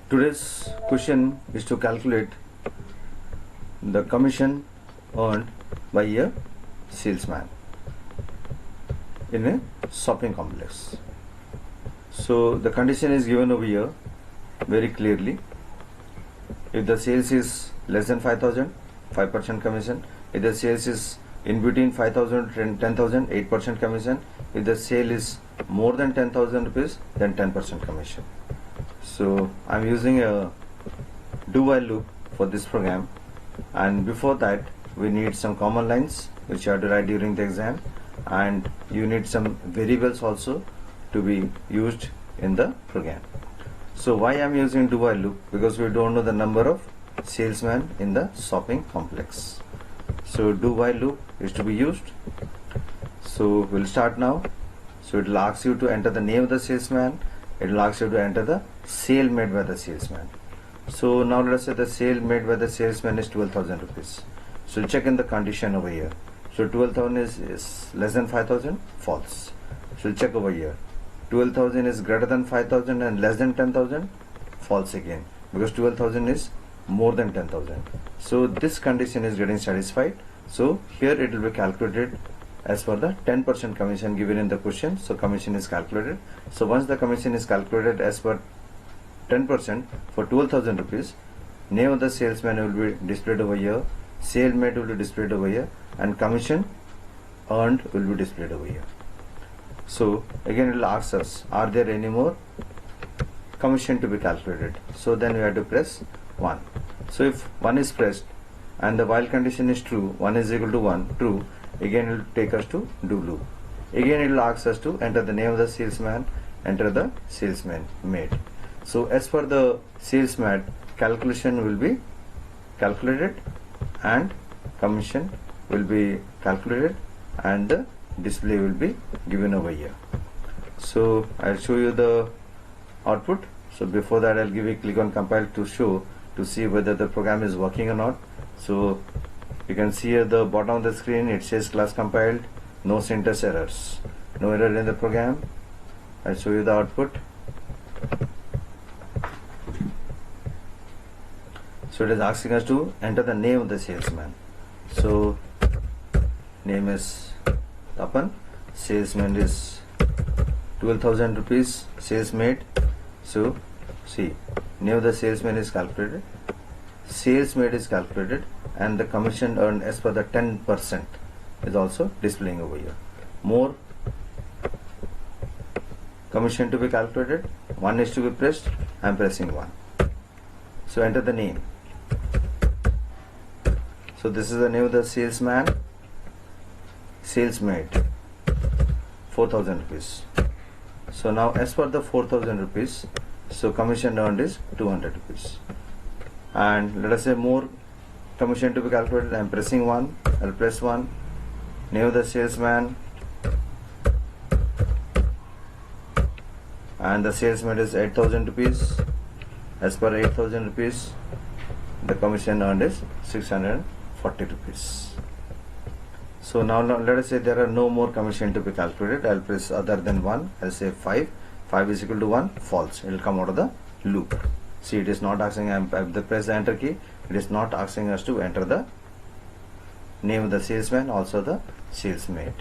Today's question is to calculate the commission earned by a salesman in a shopping complex. So the condition is given over here very clearly. If the sales is less than 5,000, 5% commission. If the sales is in between 5,000 and 10,000, 8% commission. If the sale is more than 10,000 rupees, then 10% commission. So I'm using a do while loop for this program, and before that we need some common lines which you have to write during the exam, and you need some variables also to be used in the program. So why I'm using do while loop? Because we don't know the number of salesmen in the shopping complex. So do while loop is to be used. So we'll start now. So it will ask you to enter the name of the salesman. It will ask you to enter the sale made by the salesman. So now let's say the sale made by the salesman is 12,000 rupees. So check in the condition over here. So 12,000 is less than 5,000, false. So check over here. 12,000 is greater than 5,000 and less than 10,000, false again, because 12,000 is more than 10,000. So this condition is getting satisfied. So here it will be calculated as per the 10% commission given in the question. So commission is calculated. So once the commission is calculated as per 10% for 12,000 rupees, name of the salesman will be displayed over here, sale made will be displayed over here, and commission earned will be displayed over here. So again it will ask us, are there any more commission to be calculated? So then we have to press 1. So if 1 is pressed and the while condition is true, 1 is equal to 1, true, again it will take us to do loop. Again it will ask us to enter the name of the salesman, enter the salesman made. So as per the salesman, calculation will be calculated and commission will be calculated and the display will be given over here. So I'll show you the output. So before that I'll give you click on compile to see whether the program is working or not. So you can see at the bottom of the screen it says class compiled, no syntax errors, no error in the program. I'll show you the output. So it is asking us to enter the name of the salesman. So name is Tapan, salesman is 12,000 rupees, sales made. So see, name of the salesman is calculated, sales made is calculated, and the commission earned as per the 10% is also displaying over here. More commission to be calculated, 1 is to be pressed, I am pressing 1. So enter the name. So this is the name of the salesman, sales made 4,000 rupees. So now as per the 4,000 rupees, so commission earned is 200 rupees. And let us say more commission to be calculated, I am pressing 1, I will press 1, name of the salesman, and the salesman is 8,000 rupees. As per 8,000 rupees, the commission earned is 640 rupees. So now let us say there are no more commission to be calculated. I'll press other than 1. I'll say 5. 5 is equal to 1. False. It will come out of the loop. See, it is not asking. I press the enter key. It is not asking us to enter the name of the salesman, also the sales made.